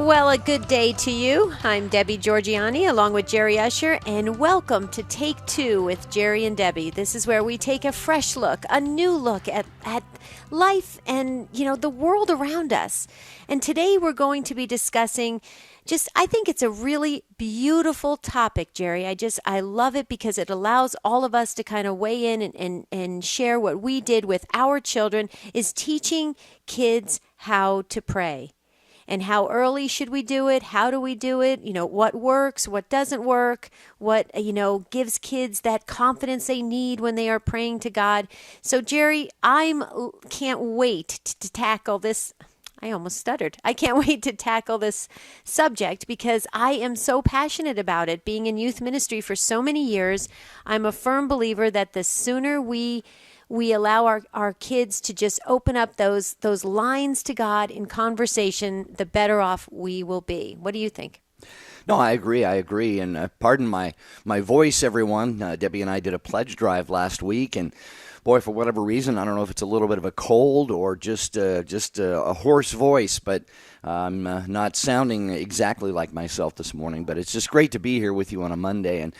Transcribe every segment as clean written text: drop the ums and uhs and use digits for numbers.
Well, a good day to you. I'm Debbie Georgiani along with Jerry Usher, and welcome to Take Two with Jerry and Debbie. This is where we take a fresh look, a new look at life and, the world around us. And today we're going to be discussing I think it's a really beautiful topic, Jerry. I love it because it allows all of us to kind of weigh in and share what we did with our children, is teaching kids how to pray. And how early should we do it? How do we do it? What works, what doesn't work, what, gives kids that confidence they need when they are praying to God. So, Jerry, can't wait to tackle this. I almost stuttered. I can't wait to tackle this subject because I am so passionate about it. Being in youth ministry for so many years, I'm a firm believer that the sooner we allow our kids to just open up those lines to God in conversation, the better off we will be. What do you think? No, I agree. And pardon my voice, everyone. Debbie and I did a pledge drive last week, and boy, for whatever reason, I don't know if it's a little bit of a cold or just a hoarse voice, but I'm not sounding exactly like myself this morning. But it's just great to be here with you on a Monday, and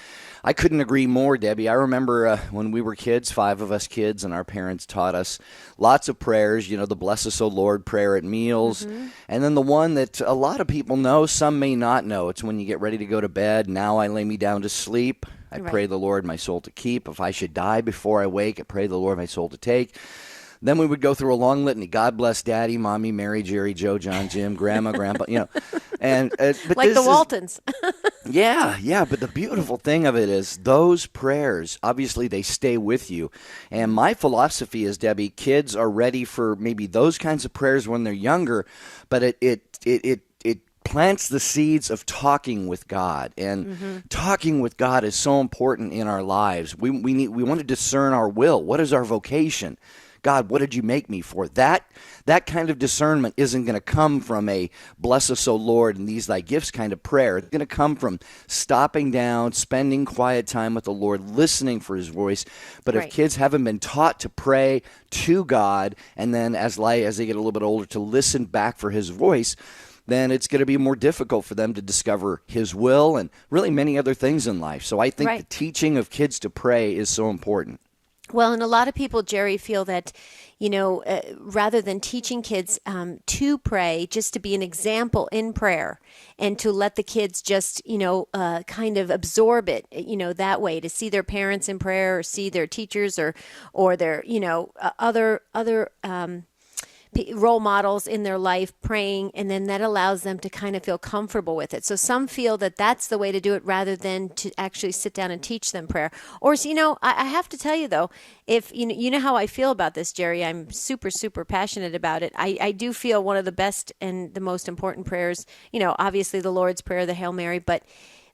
I couldn't agree more, Debbie. I remember when we were kids, 5 of us kids, and our parents taught us lots of prayers, the Bless Us, O Lord prayer at meals. Mm-hmm. And then the one that a lot of people know, some may not know. It's when you get ready to go to bed. Now I lay me down to sleep. I pray the Lord my soul to keep. If I should die before I wake, I pray the Lord my soul to take. Then we would go through a long litany. God bless Daddy, Mommy, Mary, Jerry, Joe, John, Jim, Grandma, Grandpa, And but like the Waltons. Yeah. But the beautiful thing of it is those prayers, obviously they stay with you. And my philosophy is, Debbie, kids are ready for maybe those kinds of prayers when they're younger, but it plants the seeds of talking with God, and talking with God is so important in our lives. We want to discern our will. What is our vocation? God, what did you make me for? That kind of discernment isn't going to come from a bless us, O Lord, and these thy gifts kind of prayer. It's going to come from stopping down, spending quiet time with the Lord, listening for his voice. But if kids haven't been taught to pray to God, and then as they get a little bit older to listen back for his voice, then it's going to be more difficult for them to discover his will and really many other things in life. So I think the teaching of kids to pray is so important. Well, and a lot of people, Jerry, feel that, rather than teaching kids to pray, just to be an example in prayer and to let the kids just, kind of absorb it, that way, to see their parents in prayer or see their teachers or their, other role models in their life praying, and then that allows them to kind of feel comfortable with it. So some feel that that's the way to do it rather than to actually sit down and teach them prayer. Or, I have to tell you, though, if you know how I feel about this, Jerry, I'm super, super passionate about it. I do feel one of the best and the most important prayers, obviously the Lord's Prayer, the Hail Mary, but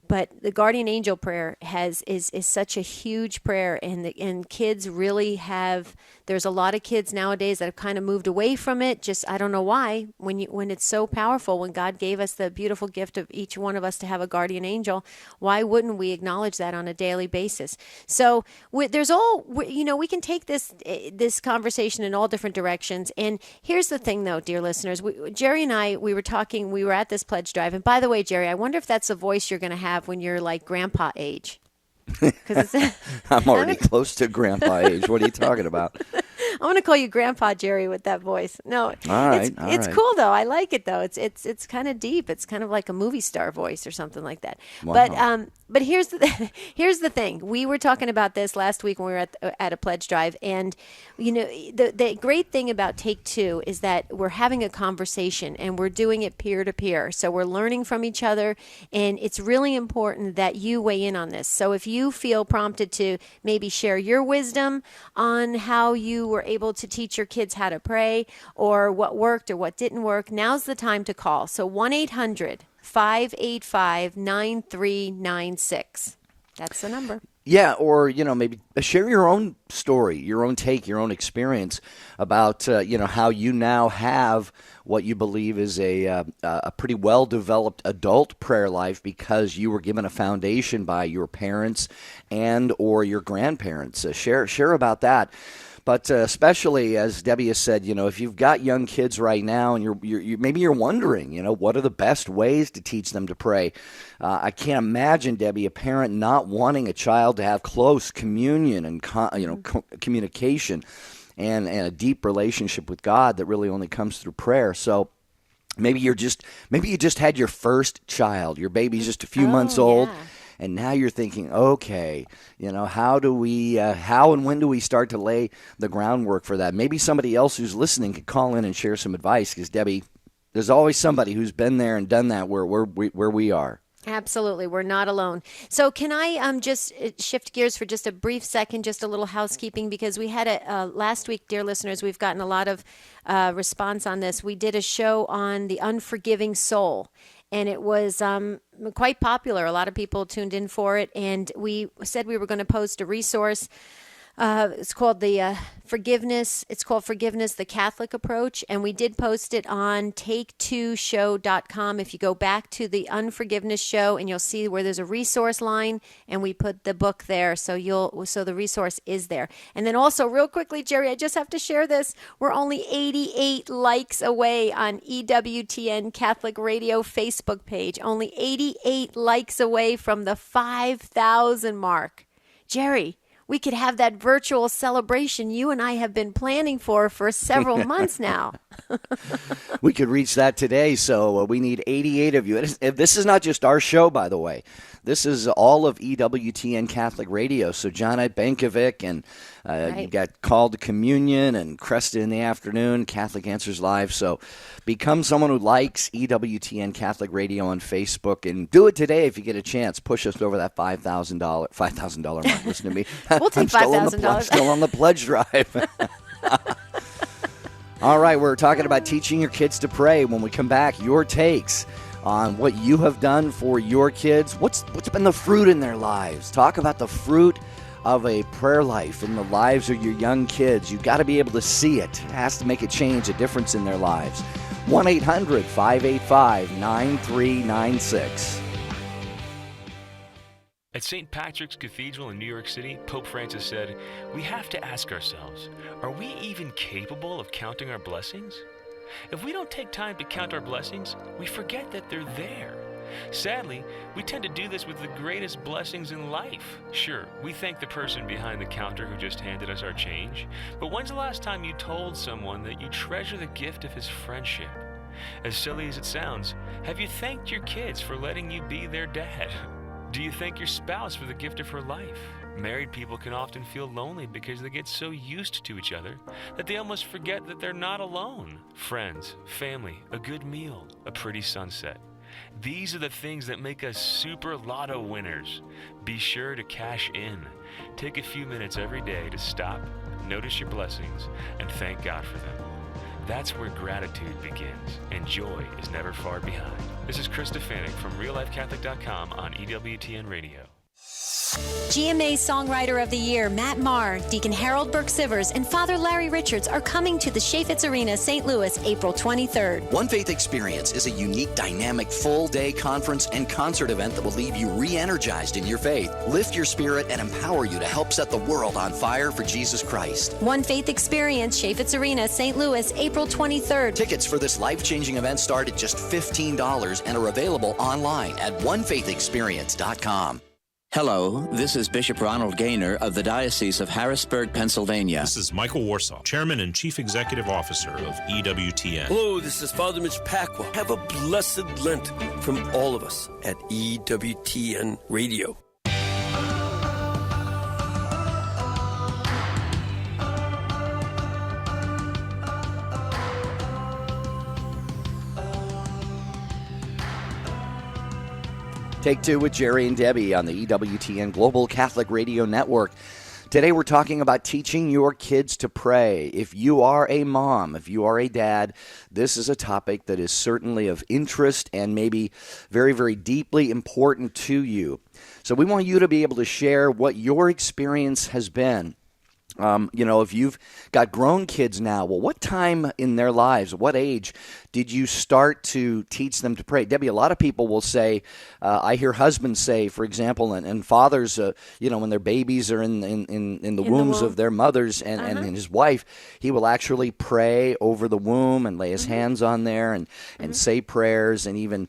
the guardian angel prayer is such a huge prayer, and kids really have. There's a lot of kids nowadays that have kind of moved away from it. Just I don't know why. When it's so powerful, when God gave us the beautiful gift of each one of us to have a guardian angel, why wouldn't we acknowledge that on a daily basis? So we can take this conversation in all different directions. And here's the thing, though, dear listeners, Jerry and I, we were at this pledge drive. And by the way, Jerry, I wonder if that's the voice you're going to have when you're like grandpa age. I'm already close to grandpa age. What are you talking about? I'm going to call you Grandpa Jerry with that voice. No, it's cool though. I like it though. It's kind of deep. It's kind of like a movie star voice or something like that. Wow. But here's the thing. We were talking about this last week when we were at a pledge drive, and the great thing about Take Two is that we're having a conversation and we're doing it peer to peer. So we're learning from each other, and it's really important that you weigh in on this. So if you feel prompted to maybe share your wisdom on how you were able to teach your kids how to pray, or what worked or what didn't work, now's the time to call. So 1-800-585-9396. That's the number. Yeah, or, maybe share your own story, your own take, your own experience about, how you now have what you believe is a pretty well-developed adult prayer life because you were given a foundation by your parents and or your grandparents. Share about that. But especially, as Debbie has said, if you've got young kids right now and maybe you're wondering, what are the best ways to teach them to pray? I can't imagine, Debbie, a parent not wanting a child to have close communion and communication and a deep relationship with God that really only comes through prayer. So maybe you just had your first child. Your baby's just a few months old. Yeah. And now you're thinking, okay, how and when do we start to lay the groundwork for that? Maybe somebody else who's listening could call in and share some advice, because, Debbie, there's always somebody who's been there and done that where we are. Absolutely. We're not alone. So can I just shift gears for just a brief second, just a little housekeeping, because we had last week, dear listeners, we've gotten a lot of response on this. We did a show on the unforgiving soul, and it was quite popular. A lot of people tuned in for it, and we said we were going to post a resource. It's called Forgiveness. It's called Forgiveness, the Catholic Approach. And we did post it on take2show.com. If you go back to the Unforgiveness show, and you'll see where there's a resource line, and we put the book there. So the resource is there. And then also, real quickly, Jerry, I just have to share this. We're only 88 likes away on EWTN Catholic Radio Facebook page. Only 88 likes away from the 5,000 mark. Jerry, we could have that virtual celebration you and I have been planning for several months now. We could reach that today, so we need 88 of you. This is not just our show, by the way. This is all of EWTN Catholic Radio. So John Benkovic, and you got Called to Communion and Cresta in the Afternoon, Catholic Answers Live. So become someone who likes EWTN Catholic Radio on Facebook, and do it today if you get a chance. Push us over that $5,000 mark. Listen to me. We'll take $5,000. I'm still on the pledge drive. All right, we're talking about teaching your kids to pray. When we come back, your takes on what you have done for your kids. What's been the fruit in their lives? Talk about the fruit of a prayer life in the lives of your young kids. You've got to be able to see it. It has to make a change, a difference in their lives. 1-800-585-9396. At St. Patrick's Cathedral in New York City, Pope Francis said, "We have to ask ourselves, are we even capable of counting our blessings? If we don't take time to count our blessings, we forget that they're there. Sadly, we tend to do this with the greatest blessings in life. Sure, we thank the person behind the counter who just handed us our change, but when's the last time you told someone that you treasure the gift of his friendship? As silly as it sounds, have you thanked your kids for letting you be their dad? Do you thank your spouse for the gift of her life? Married people can often feel lonely because they get so used to each other that they almost forget that they're not alone. Friends, family, a good meal, a pretty sunset. These are the things that make us super lotto winners. Be sure to cash in. Take a few minutes every day to stop, notice your blessings, and thank God for them. That's where gratitude begins, and joy is never far behind. This is Chris Stefanik from RealLifeCatholic.com on EWTN Radio. GMA Songwriter of the Year, Matt Maher, Deacon Harold Burke-Sivers, and Father Larry Richards are coming to the Chaffetz Arena, St. Louis, April 23rd. One Faith Experience is a unique, dynamic, full-day conference and concert event that will leave you re-energized in your faith, lift your spirit, and empower you to help set the world on fire for Jesus Christ. One Faith Experience, Chaffetz Arena, St. Louis, April 23rd. Tickets for this life-changing event start at just $15 and are available online at onefaithexperience.com. Hello, this is Bishop Ronald Gaynor of the Diocese of Harrisburg, Pennsylvania. This is Michael Warsaw, Chairman and Chief Executive Officer of EWTN. Hello, this is Father Mitch Pacwa. Have a blessed Lent from all of us at EWTN Radio. Take Two with Jerry and Debbie on the EWTN Global Catholic Radio Network. Today we're talking about teaching your kids to pray. If you are a mom, if you are a dad, this is a topic that is certainly of interest and maybe very, very deeply important to you. So we want you to be able to share what your experience has been If you've got grown kids now, well, what time in their lives, what age did you start to teach them to pray? Debbie, a lot of people will say, I hear husbands say, for example, and fathers, when their babies are in the wombs of their mothers and his wife, he will actually pray over the womb and lay his hands on there and say prayers, and even,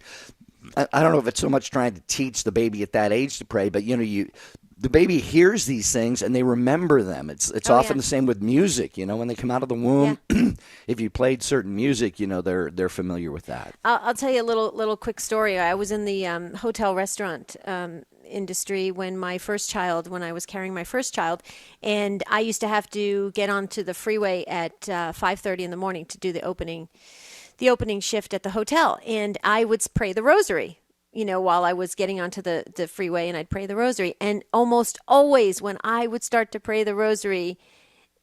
I don't know if it's so much trying to teach the baby at that age to pray, but the baby hears these things and they remember them. It's often the same with music. When they come out of the womb, if you played certain music, they're familiar with that. I'll tell you a little quick story. I was in the hotel restaurant industry when I was carrying my first child, and I used to have to get onto the freeway at 5:30 in the morning to do the opening shift at the hotel, and I would pray the rosary. While I was getting onto the freeway, and I'd pray the rosary. And almost always when I would start to pray the rosary,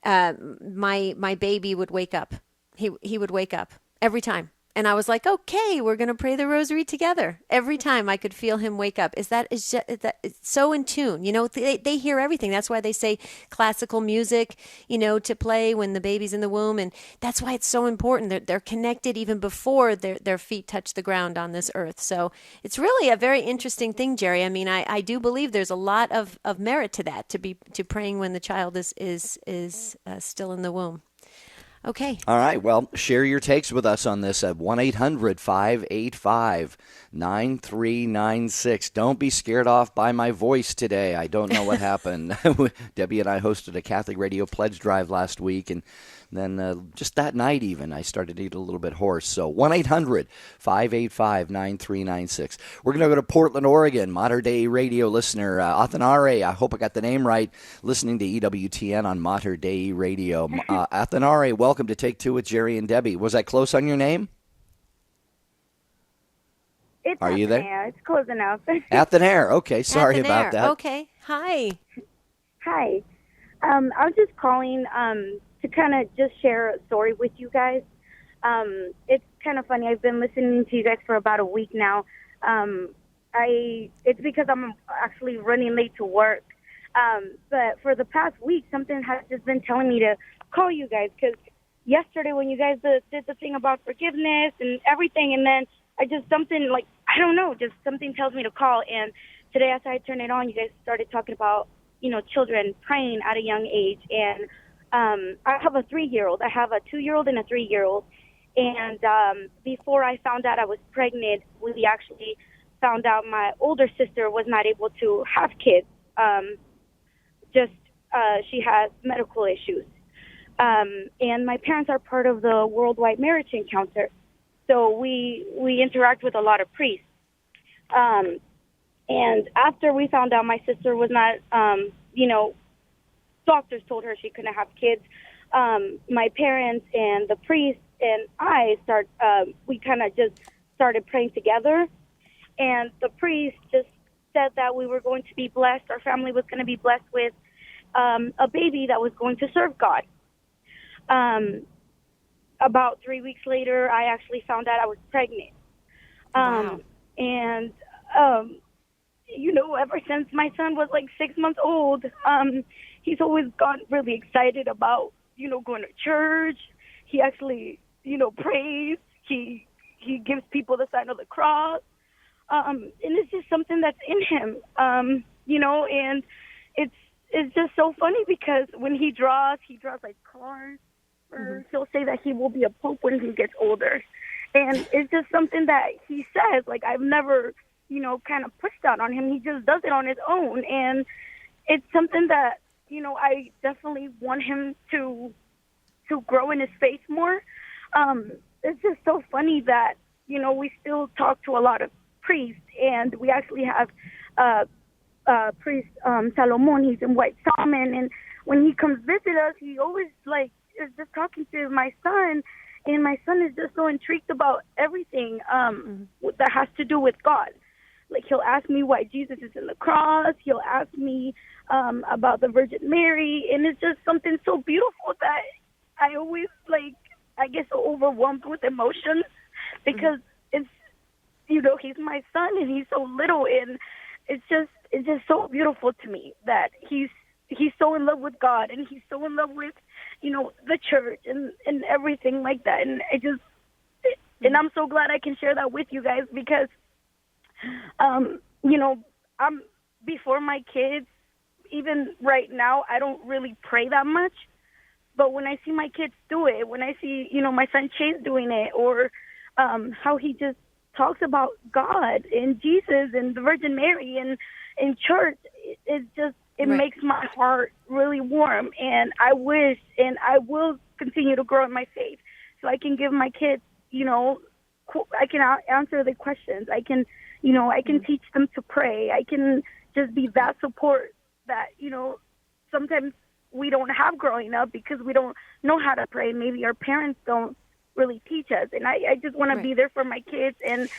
my baby would wake up. He would wake up every time. And I was like, okay, we're going to pray the rosary together. Every time I could feel him wake up. It's so in tune. They hear everything. That's why they say classical music, to play when the baby's in the womb. And that's why it's so important. They're connected even before their feet touch the ground on this earth. So it's really a very interesting thing, Jerry. I mean, I do believe there's a lot of merit to that, to praying when the child is still in the womb. Okay. All right. Well, share your takes with us on this at 1-800-585-9396. Don't be scared off by my voice today. I don't know what happened. Debbie and I hosted a Catholic Radio pledge drive last week, and then just that night even, I started to get a little bit hoarse. So 1-800-585-9396. We're going to go to Portland, Oregon. Mater Dei Radio listener, Athanare, I hope I got the name right, listening to EWTN on Mater Dei Radio. Athanare, welcome to Take Two with Jerry and Debbie. Was I close on your name? Are you there? It's close enough. Athanair. Okay, sorry about that. Okay. Hi. Hi. I was just calling to kind of just share a story with you guys. It's kind of funny. I've been listening to you guys for about a week now. It's because I'm actually running late to work. But for the past week, something has just been telling me to call you guys, because yesterday when you guys did the thing about forgiveness and everything, and then something tells me to call. And today after I turned it on, you guys started talking about, children praying at a young age. And I have a 3-year-old. I have a 2-year-old and a 3-year-old. And before I found out I was pregnant, we actually found out my older sister was not able to have kids. She has medical issues. And my parents are part of the Worldwide Marriage Encounter. So we interact with a lot of priests. And after we found out my sister was not, doctors told her she couldn't have kids, my parents and the priest and we kind of just started praying together. And the priest just said that we were going to be blessed, our family was going to be blessed with a baby that was going to serve God. About 3 weeks later, I actually found out I was pregnant. Wow. And, ever since my son was like 6 months old, he's always gotten really excited about, going to church. He actually, prays. He gives people the sign of the cross. And it's just something that's in him, and it's just so funny because when he draws like cars, or he'll say that he will be a pope when he gets older. And it's just something that he says, like, I've never, kind of pushed that on him. He just does it on his own. And it's something that, I definitely want him to grow in his faith more. It's just so funny that, we still talk to a lot of priests, and we actually have priest Salomon. He's in White Salmon, and when he comes visit us, he always is just talking to my son, and my son is just so intrigued about everything that has to do with God. Like, he'll ask me why Jesus is in the cross. He'll ask me about the Virgin Mary, and it's just something so beautiful that I always I get so overwhelmed with emotions because it's he's my son and he's so little, and it's just so beautiful to me that he's he's so in love with God, and he's so in love with, the church and everything like that. And and I'm so glad I can share that with you guys because, I'm before my kids, even right now, I don't really pray that much. But when I see my kids do it, when I see, my son Chase doing it, or how he just talks about God and Jesus and the Virgin Mary and in church, it makes my heart really warm. And I wish, and I will continue to grow in my faith so I can give my kids, I can answer the questions. I can, I can teach them to pray. I can just be that support that, sometimes we don't have growing up because we don't know how to pray. Maybe our parents don't really teach us. And I just want to be there for my kids. And,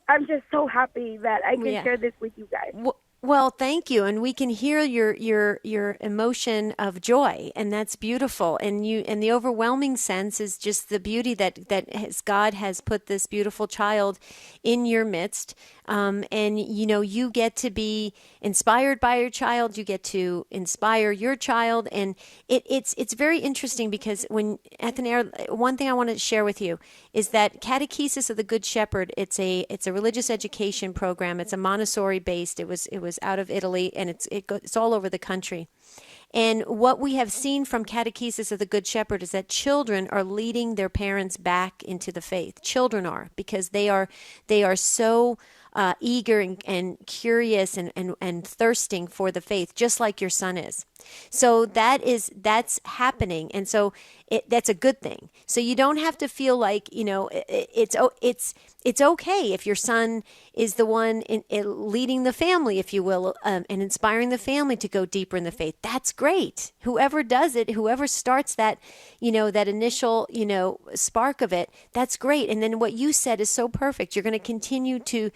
I'm just so happy that I can share this with you guys. Well, thank you, and we can hear your emotion of joy, and that's beautiful. And the overwhelming sense is just the beauty that God has put this beautiful child in your midst, and you get to be inspired by your child. You get to inspire your child, and it's very interesting because when Athanair, one thing I want to share with you is that Catechesis of the Good Shepherd. It's a religious education program. It's a Montessori based. It was out of Italy, and it's all over the country. And what we have seen from Catechesis of the Good Shepherd is that children are leading their parents back into the faith. Children are, because they are so eager and curious and thirsting for the faith, just like your son is. So that's happening, and so that's a good thing. So you don't have to feel like it's okay if your son is the one leading the family, if you will, and inspiring the family to go deeper in the faith. That's great. Whoever does it, whoever starts that, that initial, spark of it, that's great. And then what you said is so perfect. You're going to continue to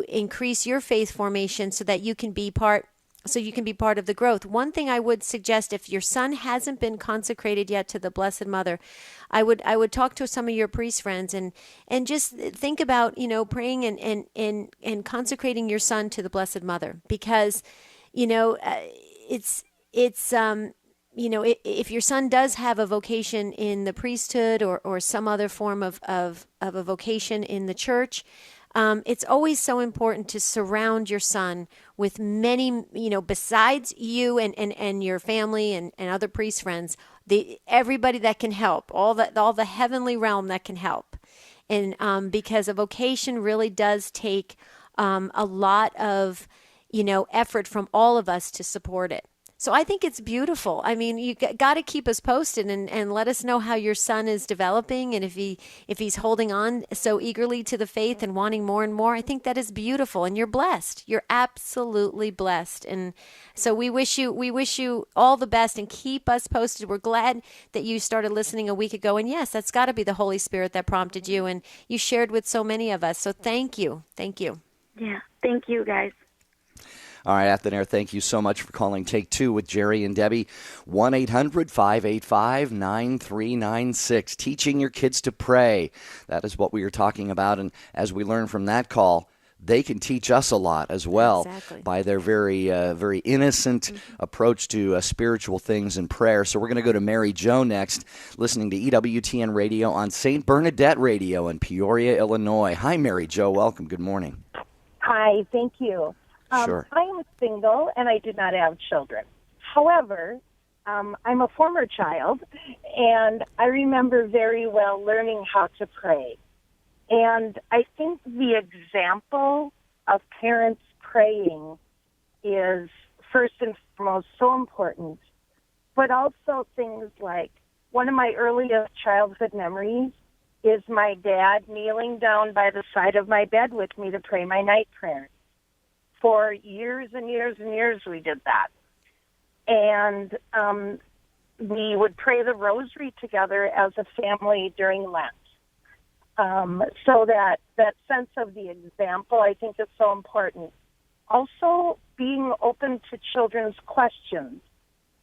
increase your faith formation so that you can be part of the growth. One thing I would suggest, if your son hasn't been consecrated yet to the Blessed Mother, I would talk to some of your priest friends and just think about, praying and consecrating your son to the Blessed Mother, because, if your son does have a vocation in the priesthood or some other form of a vocation in the church, it's always so important to surround your son with many, besides you and your family and other priest friends, everybody that can help, all the heavenly realm that can help. And because a vocation really does take a lot of, effort from all of us to support it. So I think it's beautiful. I mean, you got to keep us posted and let us know how your son is developing, and if he's holding on so eagerly to the faith and wanting more and more. I think that is beautiful, and you're blessed. You're absolutely blessed. And so we wish you all the best, and keep us posted. We're glad that you started listening a week ago, and yes, that's got to be the Holy Spirit that prompted you, and you shared with so many of us. So thank you. Thank you. Yeah, thank you, guys. All right, Athanair, thank you so much for calling Take Two with Jerry and Debbie. 1-800-585-9396. Teaching your kids to pray. That is what we are talking about. And as we learned from that call, they can teach us a lot as well. Exactly. By their very innocent approach to spiritual things and prayer. So we're going to go to Mary Jo next, listening to EWTN Radio on St. Bernadette Radio in Peoria, Illinois. Hi, Mary Jo. Welcome. Good morning. Hi, thank you. Sure. I am single, and I did not have children. However, I'm a former child, and I remember very well learning how to pray. And I think the example of parents praying is first and foremost so important, but also things like one of my earliest childhood memories is my dad kneeling down by the side of my bed with me to pray my night prayers. For years and years and years we did that. And we would pray the rosary together as a family during Lent. So that sense of the example, I think, is so important. Also, being open to children's questions.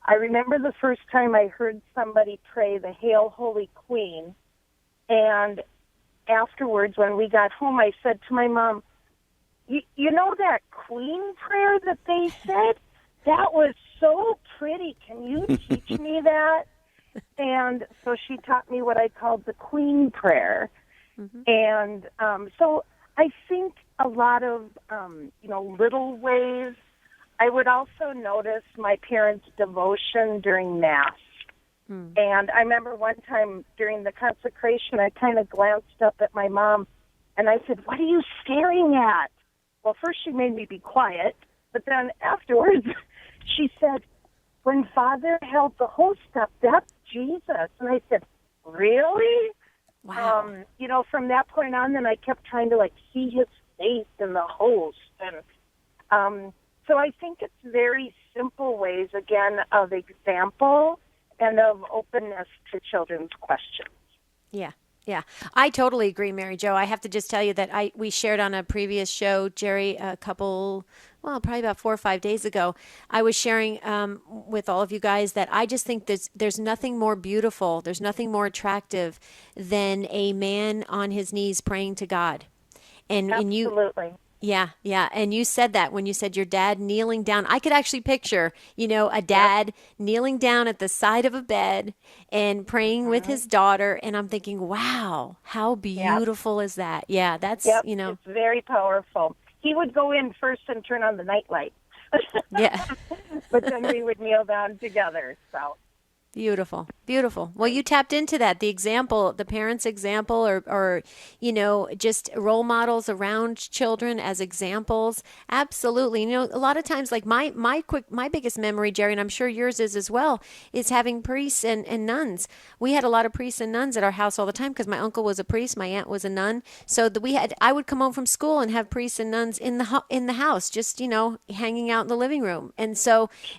I remember the first time I heard somebody pray the Hail, Holy Queen, and afterwards, when we got home, I said to my mom, you know that Queen prayer that they said? that was so pretty. Can you teach me that? And so she taught me what I called the Queen Prayer. And so I think a lot of, little ways. I would also notice my parents' devotion during Mass. And I remember one time during the consecration, I kind of glanced up at my mom, and I said, "What are you staring at?" Well, first she made me be quiet, but then afterwards she said, "When Father held the host up, that's Jesus." And I said, "Really?" Wow. From that point on, then I kept trying to, see his face in the host. And so I think it's very simple ways, again, of example and of openness to children's questions. Yeah. Yeah, I totally agree, Mary Jo. I have to just tell you that we shared on a previous show, Jerry, probably about 4 or 5 days ago. I was sharing with all of you guys that I just think there's nothing more beautiful, there's nothing more attractive than a man on his knees praying to God. Absolutely. Yeah. And you said that when you said your dad kneeling down. I could actually picture, a dad kneeling down at the side of a bed and praying with his daughter. And I'm thinking, wow, how beautiful is that? Yeah, that's, It's very powerful. He would go in first and turn on the nightlight. Yeah. But then we would kneel down together, so. Beautiful. Well, you tapped into that. The example, the parents' example, or just role models around children as examples. Absolutely. A lot of times, like my biggest memory, Jerry, and I'm sure yours is as well, is having priests and nuns. We had a lot of priests and nuns at our house all the time because my uncle was a priest, my aunt was a nun. So I would come home from school and have priests and nuns in the house, just hanging out in the living room, and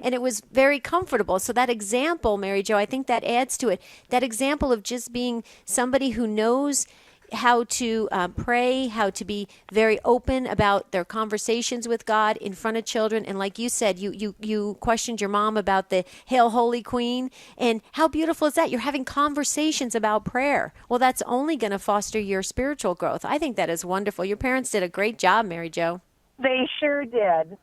it was very comfortable. So that example, Mary Jo, I think that adds to it. That example of just being somebody who knows how to pray, how to be very open about their conversations with God in front of children. And like you said, you questioned your mom about the Hail Holy Queen. And how beautiful is that? You're having conversations about prayer. Well, that's only going to foster your spiritual growth. I think that is wonderful. Your parents did a great job, Mary Jo. They sure did.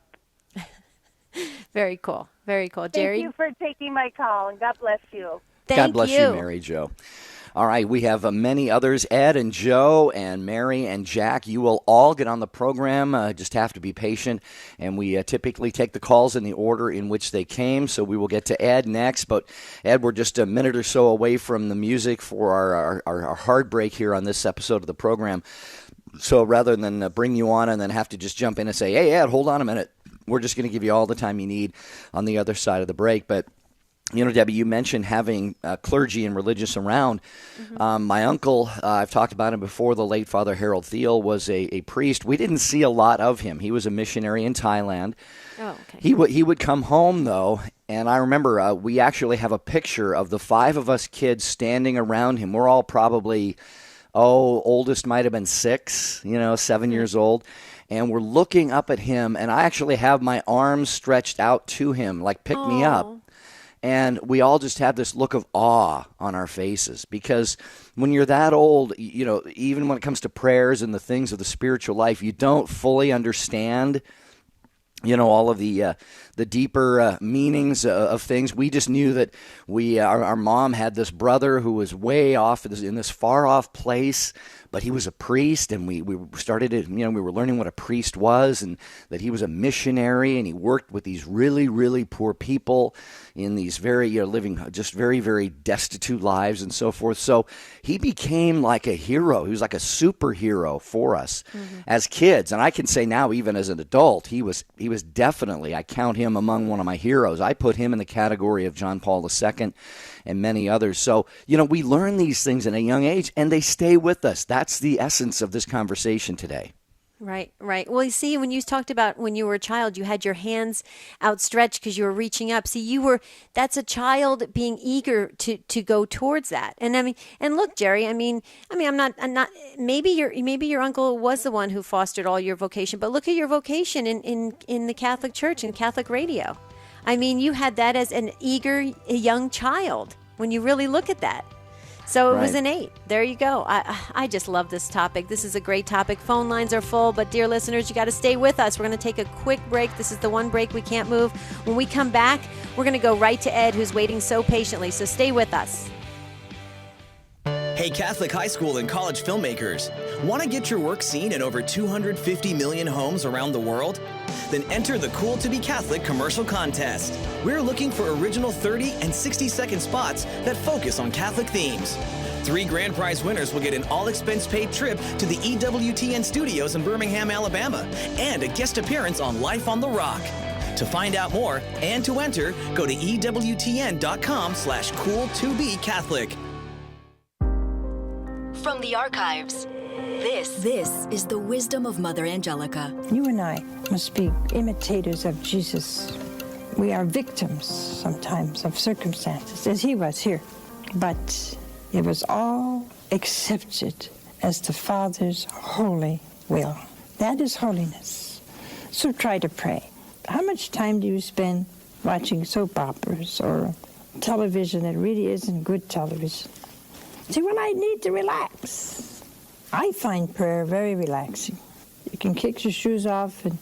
Very cool. Jerry? Thank you for taking my call, and God bless you. God bless you, Mary Jo. All right, we have many others. Ed and Joe and Mary and Jack, you will all get on the program. Just have to be patient. And we typically take the calls in the order in which they came. So we will get to Ed next. But Ed, we're just a minute or so away from the music for our hard break here on this episode of the program. So rather than bring you on and then have to just jump in and say, "Hey, Ed, hold on a minute," we're just going to give you all the time you need on the other side of the break. But Debbie, you mentioned having clergy and religious around. My uncle, I've talked about him before, the late Father Harold Thiel, was a priest. We didn't see a lot of him. He was a missionary in Thailand. Oh, okay. He would come home, though, and I remember we actually have a picture of the 5 of us kids standing around him. We're all probably, oldest might have been 6, 7 years old. And we're looking up at him, and I actually have my arms stretched out to him, like, pick me up. And we all just have this look of awe on our faces, because when you're that old, even when it comes to prayers and the things of the spiritual life, you don't fully understand, all of the deeper meanings of things. We just knew that our mom had this brother who was way off in this far off place, but he was a priest, and we started it. We were learning what a priest was, and that he was a missionary, and he worked with these really, really poor people in these very living just very, very destitute lives and so forth. So he became like a hero. He was like a superhero for us as kids, and I can say now, even as an adult, he was definitely. I count him among one of my heroes. I put him in the category of John Paul II and many others. So, we learn these things at a young age, and they stay with us. That's the essence of this conversation today. Right. Well, you see, when you talked about when you were a child, you had your hands outstretched because you were reaching up. See, that's a child being eager to go towards that. And and look, Jerry, I'm not, maybe your uncle was the one who fostered all your vocation, but look at your vocation in the Catholic Church and Catholic radio. You had that as an eager young child when you really look at that. So it was Right. an 8. There you go. I just love this topic. This is a great topic. Phone lines are full, but dear listeners, you got to stay with us. We're going to take a quick break. This is the one break we can't move. When we come back, we're going to go right to Ed, who's waiting so patiently. So stay with us. Hey, Catholic high school and college filmmakers. Want to get your work seen in over 250 million homes around the world? Then enter the Cool to be Catholic commercial contest. We're looking for original 30 and 60-second spots that focus on Catholic themes. 3 grand prize winners will get an all-expense-paid trip to the EWTN studios in Birmingham, Alabama, and a guest appearance on Life on the Rock. To find out more and to enter, go to EWTN.com/cool2becatholic. From the archives, this is the wisdom of Mother Angelica. You and I must be imitators of Jesus. We are victims sometimes of circumstances, as he was here. But it was all accepted as the Father's holy will. That is holiness. So try to pray. How much time do you spend watching soap operas or television that really isn't good television? See, when I need to relax, I find prayer very relaxing. You can kick your shoes off and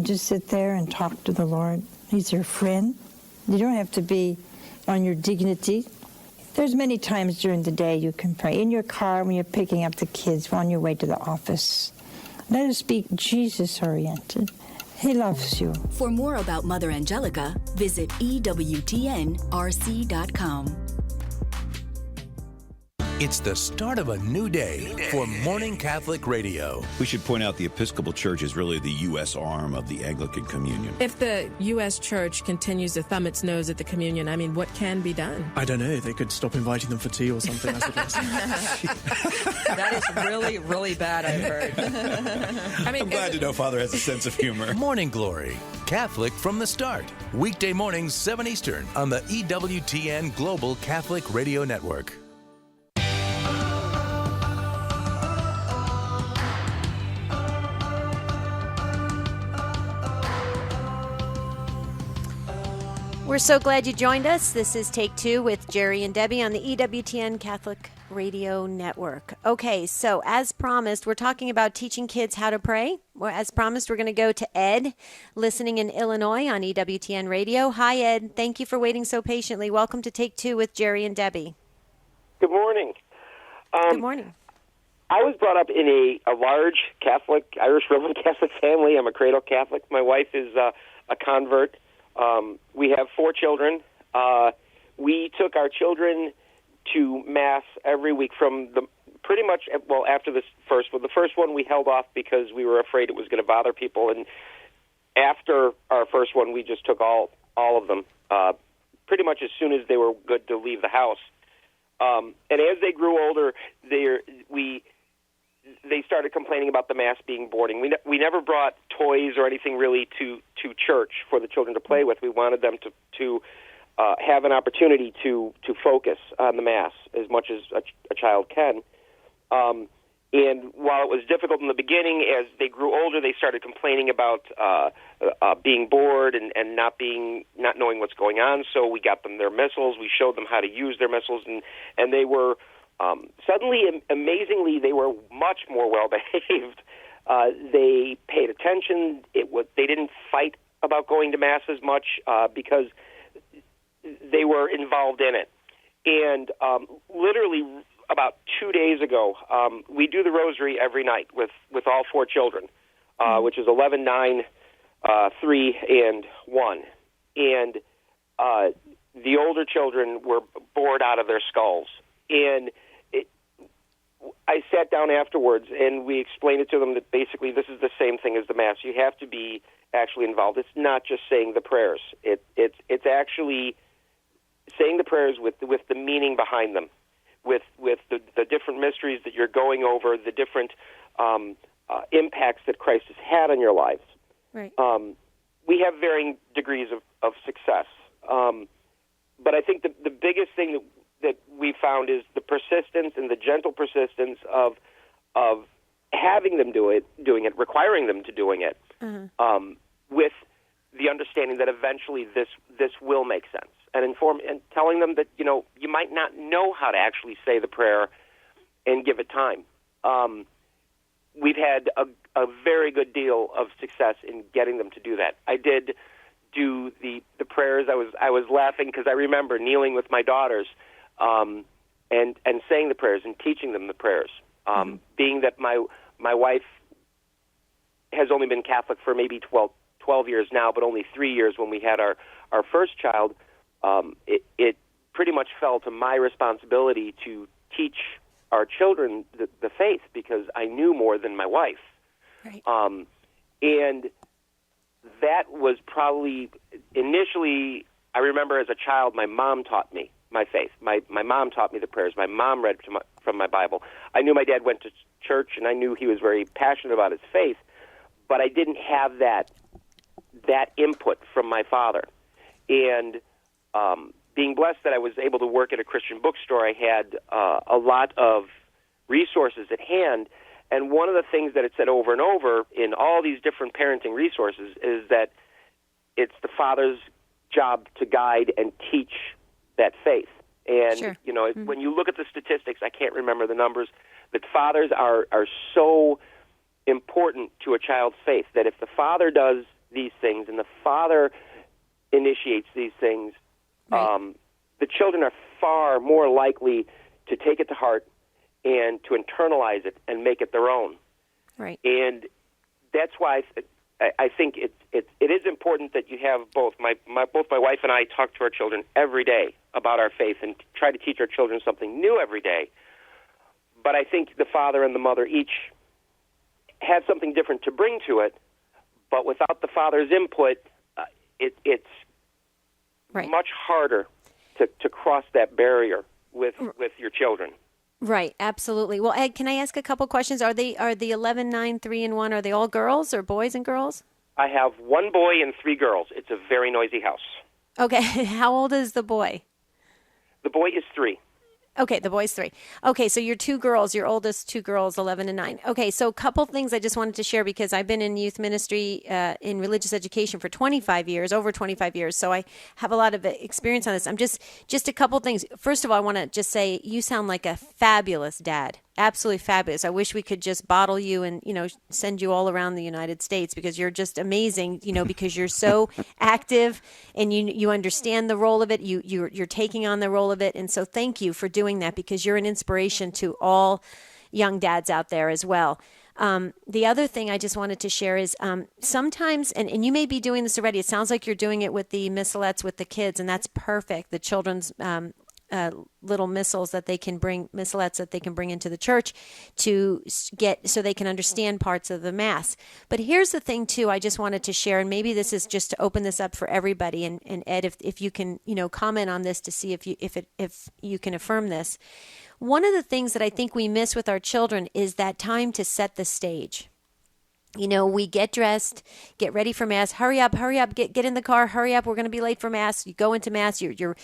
just sit there and talk to the Lord. He's your friend. You don't have to be on your dignity. There's many times during the day you can pray. In your car, when you're picking up the kids, on your way to the office. Let us be Jesus-oriented. He loves you. For more about Mother Angelica, visit EWTNRC.com. It's the start of a new day for Morning Catholic Radio. We should point out the Episcopal Church is really the U.S. arm of the Anglican Communion. If the U.S. Church continues to thumb its nose at the communion, I mean, what can be done? I don't know. They could stop inviting them for tea or something, I suppose. That is really, really bad, I've heard. I'm glad to know Father has a sense of humor. Morning Glory, Catholic from the start. Weekday mornings, 7 Eastern on the EWTN Global Catholic Radio Network. We're so glad you joined us. This is Take Two with Jerry and Debbie on the EWTN Catholic Radio Network. Okay, so as promised, we're talking about teaching kids how to pray. As promised, we're going to go to Ed, listening in Illinois on EWTN Radio. Hi, Ed. Thank you for waiting so patiently. Welcome to Take Two with Jerry and Debbie. Good morning. Good morning. I was brought up in a large Catholic, Irish Roman Catholic family. I'm a cradle Catholic. My wife is a convert. We have 4 children. We took our children to Mass every week from pretty much, well, after this first one. The first one we held off because we were afraid it was going to bother people. And after our first one, we just took all of them, pretty much as soon as they were good to leave the house. And as they grew older, they started complaining about the Mass being boring. We never brought toys or anything really to church for the children to play with. We wanted them to have an opportunity to focus on the Mass as much as a child can. And while it was difficult in the beginning, as they grew older, they started complaining about being bored and not knowing what's going on. So we got them their missals. We showed them how to use their missals, and they were suddenly, amazingly, they were much more well behaved. They paid attention. They didn't fight about going to Mass as much because they were involved in it. And literally about 2 days ago, we do the rosary every night with all 4 children, which is 11, 9, 3, and 1. And the older children were bored out of their skulls. And I sat down afterwards, and we explained it to them that basically this is the same thing as the Mass. You have to be actually involved. It's not just saying the prayers. It's actually saying the prayers with the meaning behind them, with the different mysteries that you're going over, the different impacts that Christ has had on your lives. Right. We have varying degrees of success, but I think the biggest thing that we found is the persistence and the gentle persistence of having them doing it, requiring them to doing it, with the understanding that eventually this will make sense, and telling them that you might not know how to actually say the prayer, and give it time. We've had a very good deal of success in getting them to do that. I did do the prayers. I was laughing because I remember kneeling with my daughters and saying the prayers and teaching them the prayers. Being that my wife has only been Catholic for maybe 12 years now, but only 3 years when we had our first child, it pretty much fell to my responsibility to teach our children the faith because I knew more than my wife. Right. And that was probably initially, I remember as a child, my mom taught me my faith. My mom taught me the prayers. My mom read from my Bible. I knew my dad went to church, and I knew he was very passionate about his faith, but I didn't have that input from my father. And being blessed that I was able to work at a Christian bookstore, I had a lot of resources at hand. And one of the things that it said over and over in all these different parenting resources is that it's the father's job to guide and teach that faith. And, Sure. When you look at the statistics, I can't remember the numbers, that fathers are so important to a child's faith that if the father does these things and the father initiates these things, the children are far more likely to take it to heart and to internalize it and make it their own. Right. And that's why I think it is important that you have both. Both my wife and I talk to our children every day about our faith and try to teach our children something new every day. But I think the father and the mother each have something different to bring to it. But without the father's input, it's much harder to cross that barrier with your children. Right, absolutely. Well, Ed, can I ask a couple questions? Are the 11, 9, 3, and 1, are they all girls or boys and girls? I have one boy and 3 girls. It's a very noisy house. Okay, how old is the boy? The boy is 3. Okay, the boy's 3. Okay, so your 2 girls, your oldest 2 girls, 11 and 9. Okay, so a couple things I just wanted to share because I've been in youth ministry in religious education for 25 years, over 25 years, so I have a lot of experience on this. I'm just a couple things. First of all, I want to just say you sound like a fabulous dad. Absolutely fabulous. I wish we could just bottle you and, send you all around the United States because you're just amazing, because you're so active and you understand the role of it. You're taking on the role of it. And so thank you for doing that because you're an inspiration to all young dads out there as well. The other thing I just wanted to share is sometimes, and you may be doing this already, it sounds like you're doing it with the missalettes with the kids, and that's perfect. The children's little missalettes that they can bring into the church to get so they can understand parts of the Mass. But here's the thing too, I just wanted to share, and maybe this is just to open this up for everybody. And Ed, if you can, comment on this to see if you can affirm this. One of the things that I think we miss with our children is that time to set the stage. We get dressed, get ready for Mass. Hurry up, get in the car. Hurry up, we're going to be late for Mass. You go into Mass. You're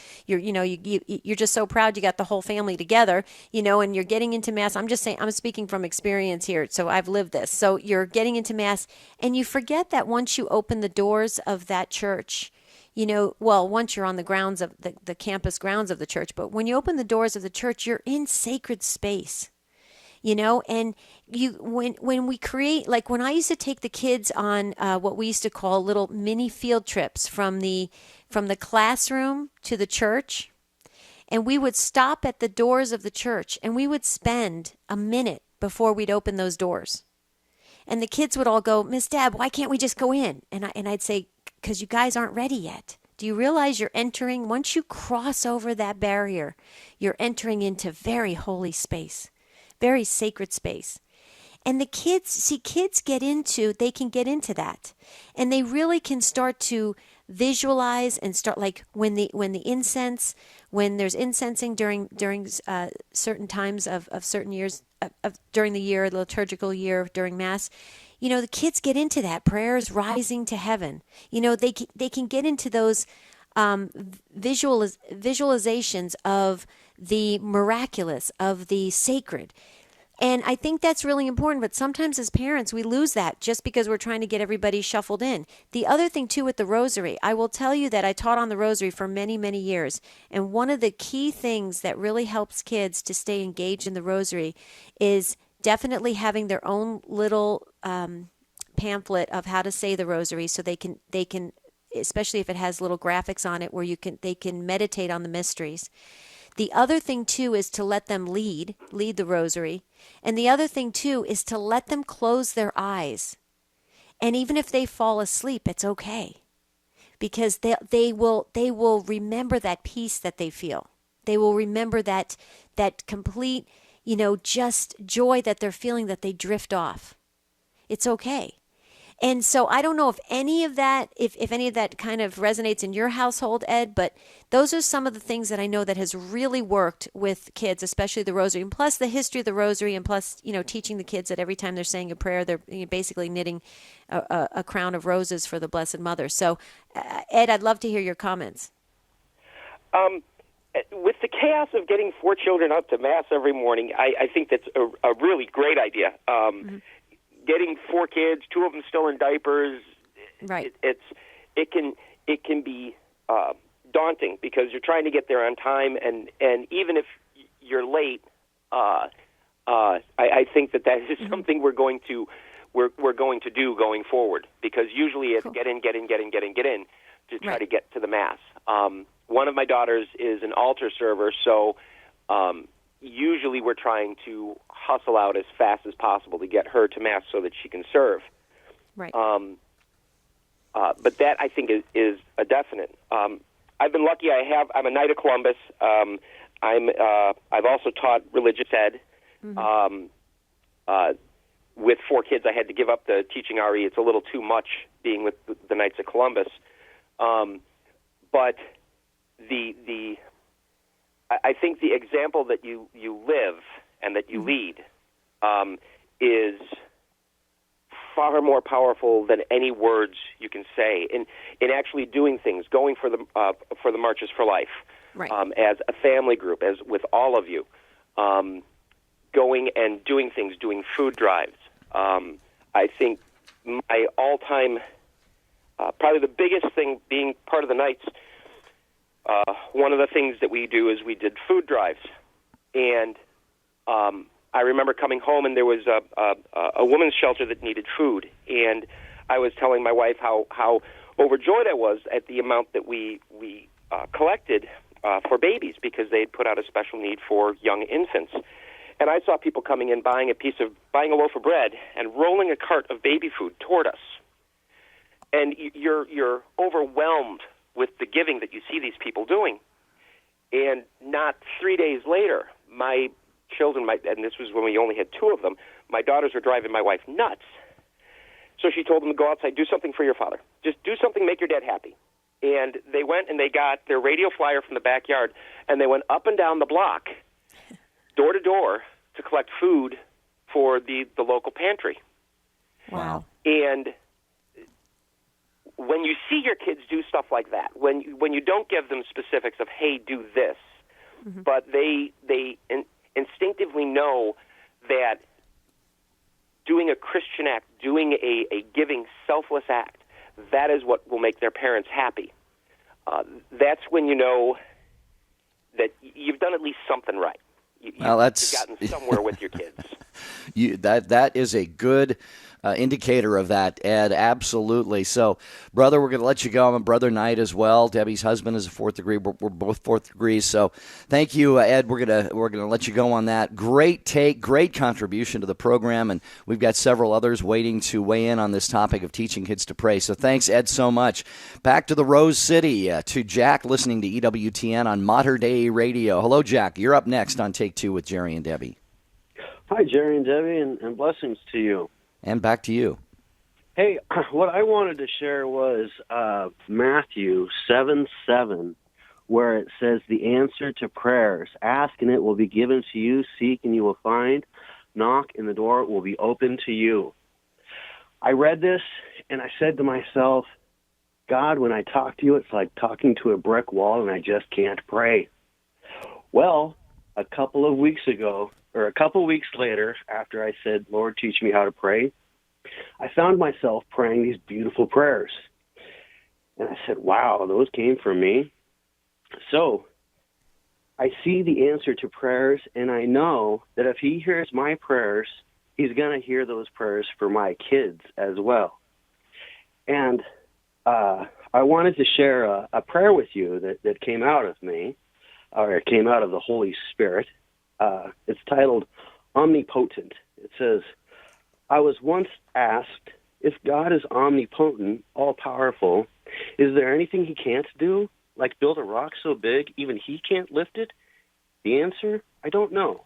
just so proud you got the whole family together. And you're getting into Mass. I'm just saying, I'm speaking from experience here, so I've lived this. So you're getting into Mass, and you forget that once you open the doors of that church, once you're on the grounds of the campus grounds of the church, but when you open the doors of the church, you're in sacred space. And when we create, like when I used to take the kids on what we used to call little mini field trips from the classroom to the church, and we would stop at the doors of the church and we would spend a minute before we'd open those doors. And the kids would all go, "Miss Deb, why can't we just go in?" And I'd say, "Because you guys aren't ready yet. Do you realize you're entering, once you cross over that barrier, you're entering into very holy space. Very sacred space." And the kids they can get into that. And they really can start to visualize and start, like when there's incensing during certain times of certain years, during the year, the liturgical year, during Mass, the kids get into that. Prayers rising to heaven. They can get into those visualizations of the miraculous, of the sacred. And I think that's really important, but sometimes as parents, we lose that just because we're trying to get everybody shuffled in. The other thing, too, with the rosary, I will tell you that I taught on the rosary for many, many years. And one of the key things that really helps kids to stay engaged in the rosary is definitely having their own little pamphlet of how to say the rosary, so they can, especially if it has little graphics on it where they can meditate on the mysteries. The other thing, too, is to let them lead the rosary. And the other thing, too, is to let them close their eyes. And even if they fall asleep, it's okay. Because they will remember that peace that they feel. They will remember that complete, just joy that they're feeling, that they drift off. It's okay. And so I don't know if any of that, if any of that kind of resonates in your household, Ed, but those are some of the things that I know that has really worked with kids, especially the rosary, and plus the history of the rosary, and plus, teaching the kids that every time they're saying a prayer, they're basically knitting a crown of roses for the Blessed Mother. So, Ed, I'd love to hear your comments. With the chaos of getting 4 children up to Mass every morning, I think that's a really great idea. Getting 4 kids, 2 of them still in diapers, right? It can be daunting because you're trying to get there on time, and even if you're late, I think that is something we're going to do going forward, because usually it's get in to try to get to the Mass. One of my daughters is an altar server, so usually we're trying to hustle out as fast as possible to get her to Mass so that she can serve. Right. But that, I think, is a definite. I've been lucky. I'm a Knight of Columbus. I've also taught religious ed. With 4 kids, I had to give up the teaching RE. It's a little too much being with the Knights of Columbus. But I think the example that you live and that you lead is far more powerful than any words you can say in actually doing things, going for the Marches for Life, right. As a family group, as with all of you, going and doing things, doing food drives. I think my all-time, probably the biggest thing being part of the Knights, one of the things that we do is we did food drives. And I remember coming home, and there was a women's shelter that needed food. And I was telling my wife how overjoyed I was at the amount that we collected for babies, because they had put out a special need for young infants. And I saw people coming in, buying a loaf of bread and rolling a cart of baby food toward us. And you're overwhelmed with the giving that you see these people doing. And not 3 days later, my children, and this was when we only had 2 of them, my daughters were driving my wife nuts. So she told them to go outside, do something for your father. Just do something, make your dad happy. And they went and they got their radio flyer from the backyard, and they went up and down the block, door to door, to collect food for the local pantry. Wow. And when you see your kids do stuff like that, when you don't give them specifics of, hey, do this, but they instinctively know that doing a Christian act, doing a giving, selfless act, that is what will make their parents happy. That's when you know that you've done at least something right. You've gotten somewhere with your kids. That is a good indicator of that, Ed. Absolutely. So, brother, we're going to let you go. I'm a brother Knight as well. Debbie's husband is a 4th degree. We're both 4th degrees. So, thank you, Ed. We're gonna let you go on that. Great take, great contribution to the program, and we've got several others waiting to weigh in on this topic of teaching kids to pray. So, thanks, Ed, so much. Back to the Rose City to Jack, listening to EWTN on Mater Dei Radio. Hello, Jack. You're up next on Take 2 with Jerry and Debbie. Hi, Jerry and Debbie, and blessings to you. And back to you. Hey, what I wanted to share was Matthew 7:7, where it says the answer to prayers. Ask and it will be given to you. Seek and you will find. Knock and the door will be open to you. I read this and I said to myself, God, when I talk to you, it's like talking to a brick wall and I just can't pray. Well, a couple of weeks ago, or a couple weeks later, after I said, Lord, teach me how to pray, I found myself praying these beautiful prayers. And I said, wow, those came from me. So I see the answer to prayers, and I know that if he hears my prayers, he's going to hear those prayers for my kids as well. And I wanted to share a prayer with you that came out of me, or it came out of the Holy Spirit. It's titled Omnipotent. It says, I was once asked, if God is omnipotent, all-powerful, is there anything he can't do? Like build a rock so big even he can't lift it? The answer, I don't know.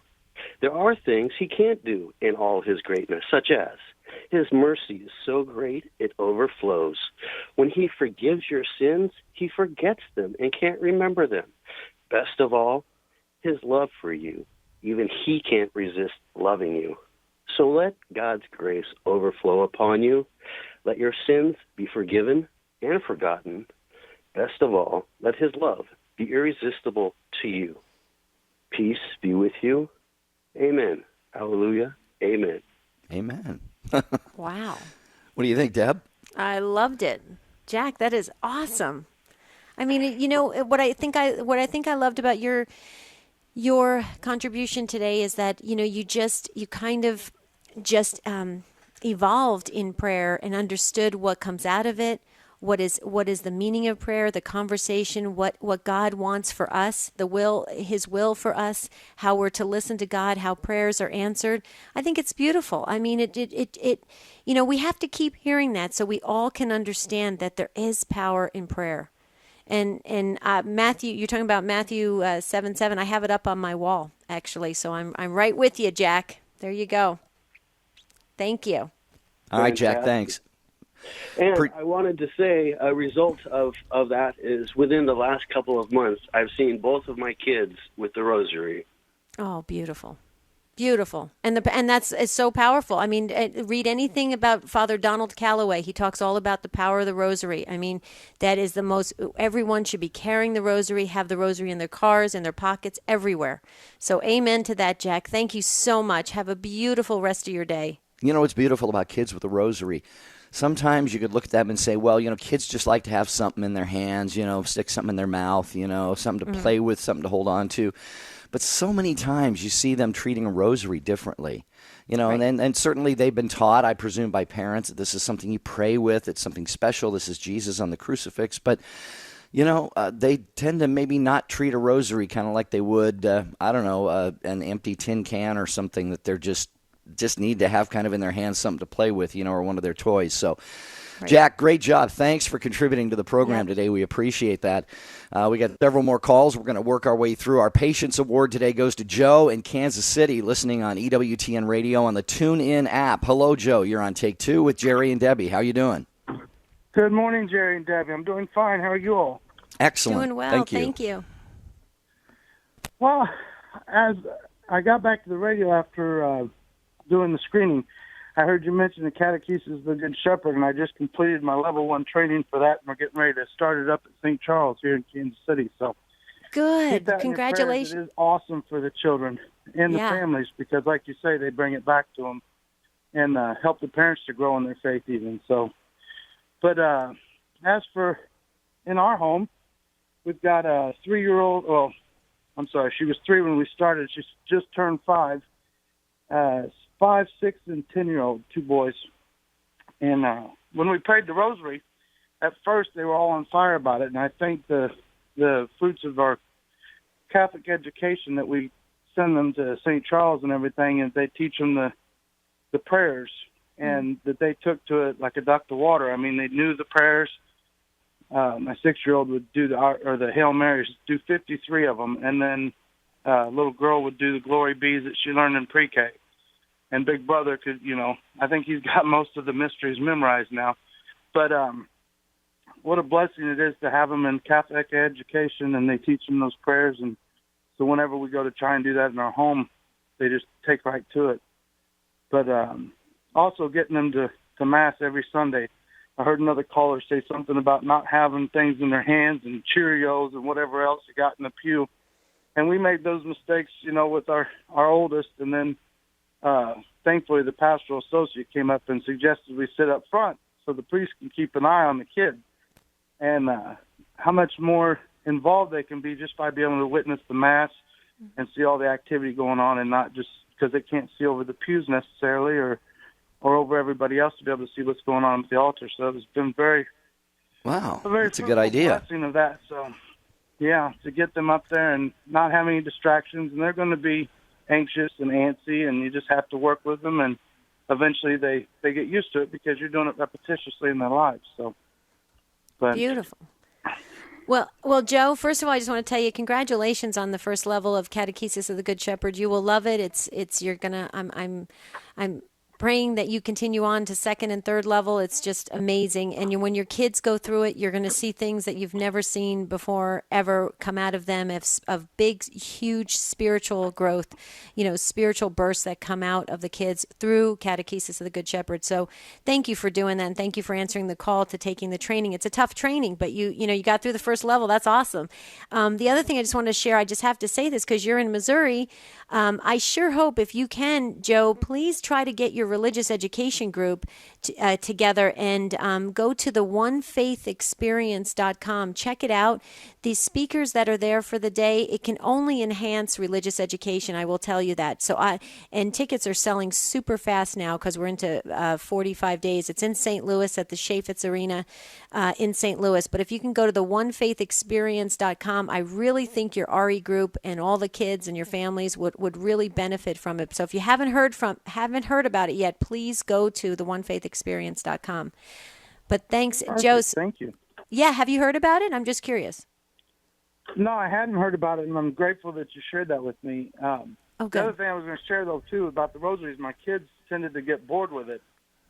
There are things he can't do in all his greatness, such as his mercy is so great it overflows. When he forgives your sins, he forgets them and can't remember them. Best of all, his love for you. Even he can't resist loving you. So let God's grace overflow upon you. Let your sins be forgiven and forgotten. Best of all, let his love be irresistible to you. Peace be with you. Amen. Hallelujah. Amen. Amen. Wow. What do you think, Deb? I loved it. Jack, that is awesome. I mean, you know, what I think I loved about your contribution today is that, you know, you kind of just evolved in prayer and understood what comes out of it, what is the meaning of prayer, the conversation, what God wants for us, his will for us, how we're to listen to God, how prayers are answered. I think it's beautiful. I mean, it you know, we have to keep hearing that so we all can understand that there is power in prayer. And Matthew, you're talking about Matthew 7:7. I have it up on my wall, actually. So I'm right with you, Jack. There you go. Thank you. All right, Jack, thanks. And I wanted to say a result of that is within the last couple of months, I've seen both of my kids with the rosary. Oh, beautiful. Beautiful. And it's so powerful. I mean, read anything about Father Donald Calloway. He talks all about the power of the rosary. I mean, that is everyone should be carrying the rosary, have the rosary in their cars, in their pockets, everywhere. So amen to that, Jack. Thank you so much. Have a beautiful rest of your day. You know what's beautiful about kids with the rosary? Sometimes you could look at them and say, well, you know, kids just like to have something in their hands, you know, stick something in their mouth, you know, something to play with, something to hold on to. But so many times you see them treating a rosary differently, you know, right. and certainly they've been taught, I presume, by parents that this is something you pray with. It's something special. This is Jesus on the crucifix. But, you know, they tend to maybe not treat a rosary kind of like they would, I don't know, an empty tin can or something that they're just need to have kind of in their hands something to play with, you know, or one of their toys. So, right. Jack, great job. Thanks for contributing to the program today. We appreciate that. We got several more calls. We're going to work our way through. Our Patience Award today goes to Joe in Kansas City, listening on EWTN Radio on the TuneIn app. Hello, Joe. You're on Take Two with Jerry and Debbie. How you doing? Good morning, Jerry and Debbie. I'm doing fine. How are you all? Excellent. Doing well. Thank you. Well, as I got back to the radio after doing the screening, I heard you mention the Catechesis of the Good Shepherd, and I just completed my level 1 training for that, and we're getting ready to start it up at St. Charles here in Kansas City. So, good. Congratulations. It is awesome for the children and the families because, like you say, they bring it back to them and help the parents to grow in their faith even. So, but as for in our home, we've got a 3-year-old. Well, I'm sorry, she was 3 when we started. She's just turned 5. 5, 6, and 10-year-old, 2 boys. And when we prayed the rosary, at first they were all on fire about it. And I think the fruits of our Catholic education that we send them to St. Charles and everything, and they teach them the prayers, and that they took to it like a duck to water. I mean, they knew the prayers. My 6-year-old would do the Hail Marys, do 53 of them, and then little girl would do the Glory Bees that she learned in pre-K. And Big Brother could, you know, I think he's got most of the mysteries memorized now. But what a blessing it is to have them in Catholic education, and they teach them those prayers. And so whenever we go to try and do that in our home, they just take right to it. But also getting them to Mass every Sunday. I heard another caller say something about not having things in their hands and Cheerios and whatever else they got in the pew. And we made those mistakes, with our oldest, and then thankfully the pastoral associate came up and suggested we sit up front so the priest can keep an eye on the kid. And how much more involved they can be just by being able to witness the Mass and see all the activity going on, and not just because they can't see over the pews necessarily or over everybody else, to be able to see what's going on at the altar. So it's been Wow, a very that's a good idea. blessing of that. So, yeah, to get them up there and not have any distractions, and they're going to be anxious and antsy, and you just have to work with them, and eventually they get used to it because you're doing it repetitiously in their lives. So, Beautiful. Well, Joe, first of all, I just want to tell you congratulations on the first level of Catechesis of the Good Shepherd. You will love it. I'm praying that you continue on to second and third level. It's just amazing. And when your kids go through it, you're going to see things that you've never seen before ever come out of them, of big, huge spiritual growth, spiritual bursts that come out of the kids through Catechesis of the Good Shepherd. So thank you for doing that, and thank you for answering the call to taking the training. It's a tough training, but you got through the first level. That's awesome. The other thing I just want to share, I just have to say this because you're in Missouri. I sure hope if you can, Joe, please try to get your religious education group together and go to the onefaithexperience.com. Check it out. These speakers that are there for the day, it can only enhance religious education. I will tell you that. And tickets are selling super fast now because we're into 45 days. It's in St. Louis at the Chaffetz Arena in St. Louis. But if you can go to the onefaithexperience.com, I really think your RE group and all the kids and your families would really benefit from it. So if you haven't heard about it yet, please go to the onefaithexperience.com. But thanks, Joe. Thank you. Yeah, have you heard about it? I'm just curious. No, I hadn't heard about it, and I'm grateful that you shared that with me. The other thing I was going to share, though, too, about the rosaries, my kids tended to get bored with it.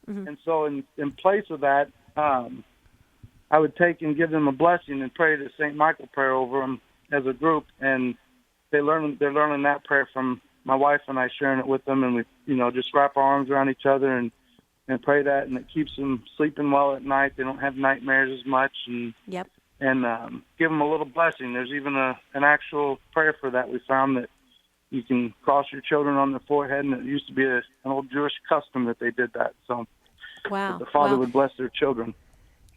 Mm-hmm. And so in place of that, I would take and give them a blessing and pray the St. Michael prayer over them as a group, and they're learning that prayer from my wife and I, sharing it with them, and we just wrap our arms around each other and pray that, and it keeps them sleeping well at night. They don't have nightmares as much, and give them a little blessing. There's even an actual prayer for that we found, that you can cross your children on their forehead, and it used to be an old Jewish custom that they did that. So that the father would bless their children.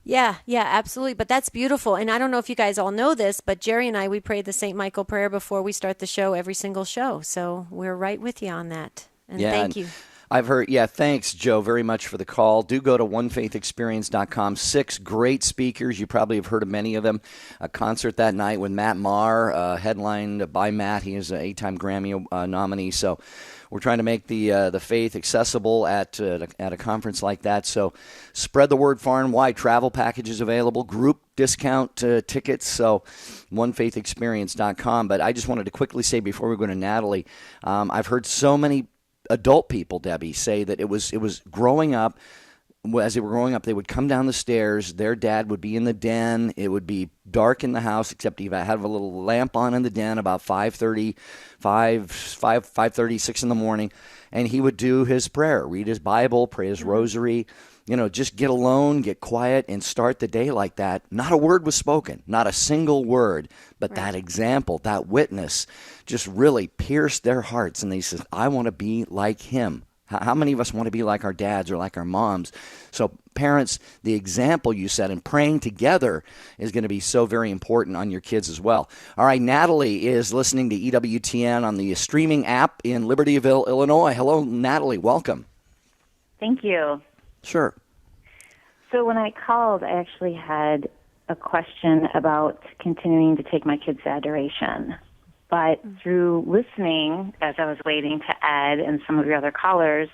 Yeah, absolutely. But that's beautiful. And I don't know if you guys all know this, but Jerry and I, we pray the St. Michael prayer before we start the show, every single show. So we're right with you on that. And thank you. I've heard, thanks, Joe, very much for the call. Do go to onefaithexperience.com. 6 great speakers. You probably have heard of many of them. A concert that night with Matt Maher, headlined by Matt. He is an 8-time Grammy nominee. So we're trying to make the faith accessible at a conference like that. So spread the word far and wide. Travel packages available, group discount tickets. So onefaithexperience.com. But I just wanted to quickly say before we go to Natalie, I've heard so many adult people, Debbie, say that it was growing up. As they were growing up, they would come down the stairs. Their dad would be in the den. It would be dark in the house, except he had a little lamp on in the den about 5:30, 6 in the morning, and he would do his prayer, read his Bible, pray his rosary. Just get alone, get quiet, and start the day like that. Not a word was spoken, not a single word, but that example, that witness, just really pierced their hearts. And they said, I want to be like him. How many of us want to be like our dads or like our moms? So parents, the example you set in praying together is going to be so very important on your kids as well. All right, Natalie is listening to EWTN on the streaming app in Libertyville, Illinois. Hello, Natalie. Welcome. Thank you. Sure. So when I called, I actually had a question about continuing to take my kids to adoration. But through listening, as I was waiting to Ed and some of your other callers,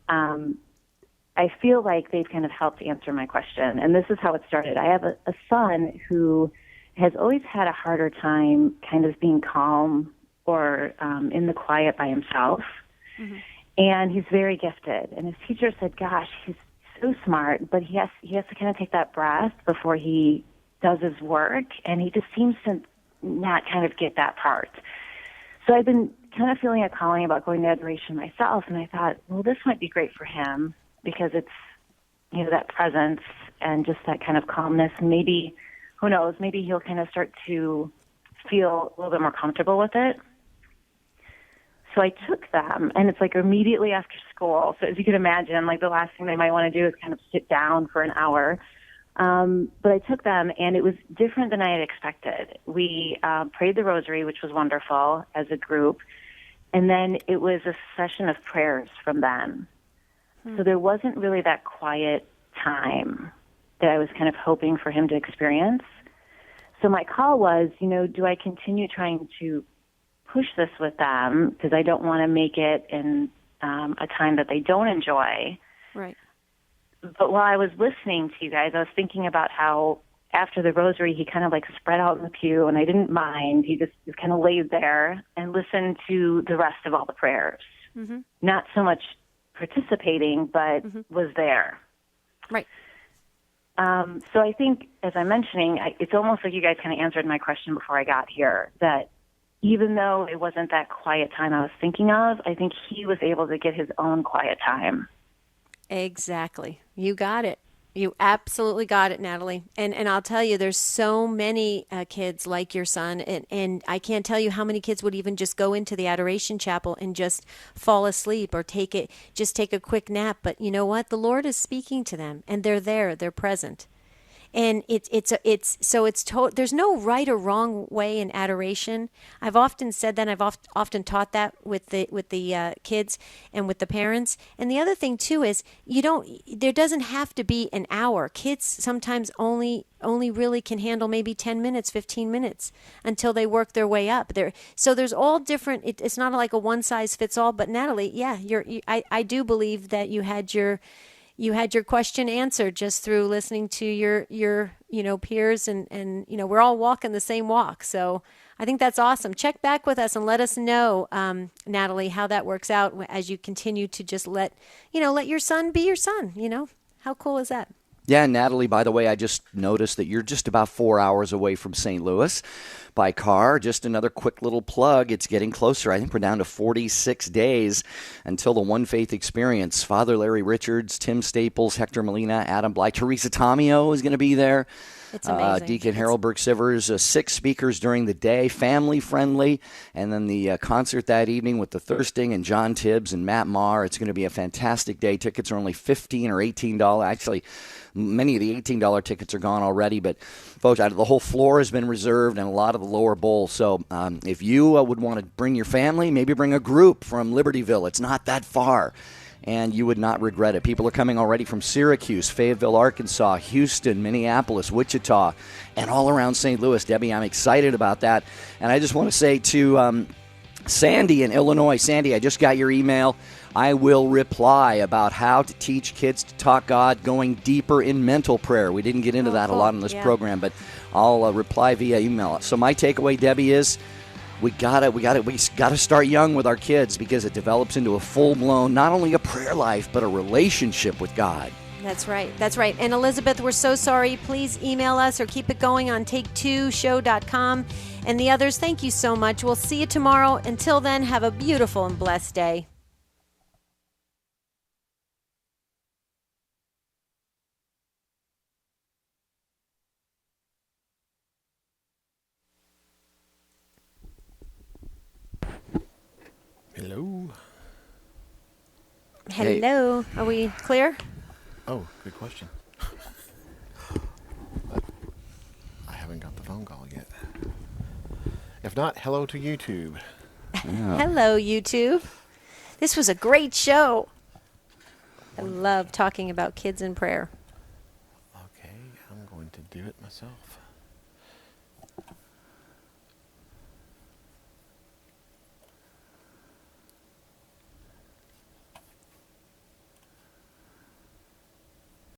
I feel like they've kind of helped answer my question. And this is how it started. I have a son who has always had a harder time kind of being calm or in the quiet by himself. Mm-hmm. And he's very gifted. And his teacher said, gosh, he's so smart, but he has to kind of take that breath before he does his work. And he just seems to not kind of get that part. So I've been kind of feeling a calling about going to adoration myself, and I thought, well, this might be great for him because it's, that presence and just that kind of calmness. And maybe, who knows, maybe he'll kind of start to feel a little bit more comfortable with it. So I took them, and it's like immediately after school. So as you can imagine, like the last thing they might want to do is kind of sit down for an hour. But I took them, and it was different than I had expected. We prayed the rosary, which was wonderful as a group, and then it was a session of prayers from them. So there wasn't really that quiet time that I was kind of hoping for him to experience. So my call was, do I continue trying to push this with them, because I don't want to make it in a time that they don't enjoy. Right. But while I was listening to you guys, I was thinking about how after the rosary, he kind of like spread out in the pew, and I didn't mind. He just kind of laid there and listened to the rest of all the prayers. Mm-hmm. Not so much participating, but was there. Right. So I think, as I'm mentioning, it's almost like you guys kind of answered my question before I got here, that even though it wasn't that quiet time I was thinking of, I think he was able to get his own quiet time. Exactly. You got it. You absolutely got it, Natalie. And I'll tell you, there's so many kids like your son, and I can't tell you how many kids would even just go into the Adoration Chapel and just fall asleep or take a quick nap. But you know what? The Lord is speaking to them, and they're there. They're present. And there's no right or wrong way in adoration. I've often said that. I've often taught that with the kids and with the parents. And the other thing too is there doesn't have to be an hour. Kids sometimes only really can handle maybe 10 minutes, 15 minutes until they work their way up. So there's all different. It's not like a one size fits all. But Natalie, yeah, I do believe that you had your question answered just through listening to your peers, and we're all walking the same walk. So I think that's awesome. Check back with us and let us know, Natalie, how that works out as you continue to just let your son be your son. How cool is that? Yeah, Natalie, by the way, I just noticed that you're just about 4 hours away from St. Louis by car. Just another quick little plug. It's getting closer. I think we're down to 46 days until the One Faith Experience. Father Larry Richards, Tim Staples, Hector Molina, Adam Bly, Teresa Tomeo is going to be there. It's amazing. Deacon Harold Burke-Sivers, 6 speakers during the day, family-friendly, and then the concert that evening with the Thirsting and John Tibbs and Matt Maher. It's going to be a fantastic day. Tickets are only $15 or $18. Actually, many of the $18 tickets are gone already, but folks, the whole floor has been reserved and a lot of the lower bowl. So if you would want to bring your family, maybe bring a group from Libertyville. It's not that far, and you would not regret it. People are coming already from Syracuse, Fayetteville, Arkansas, Houston, Minneapolis, Wichita, and all around St. Louis. Debbie, I'm excited about that. And I just want to say to Sandy in Illinois, Sandy, I just got your email. I will reply about how to teach kids to talk God, going deeper in mental prayer. We didn't get into that a lot in this program, but I'll reply via email. So my takeaway, Debbie, is we gotta start young with our kids, because it develops into a full-blown, not only a prayer life, but a relationship with God. That's right. And Elizabeth, we're so sorry. Please email us or keep it going on take2show.com. And the others, thank you so much. We'll see you tomorrow. Until then, have a beautiful and blessed day. Hello. Hello. Are we clear? Oh, good question. I haven't got the phone call yet. If not, hello to YouTube. Hello, YouTube. This was a great show. I love talking about kids in prayer. Okay, I'm going to do it myself.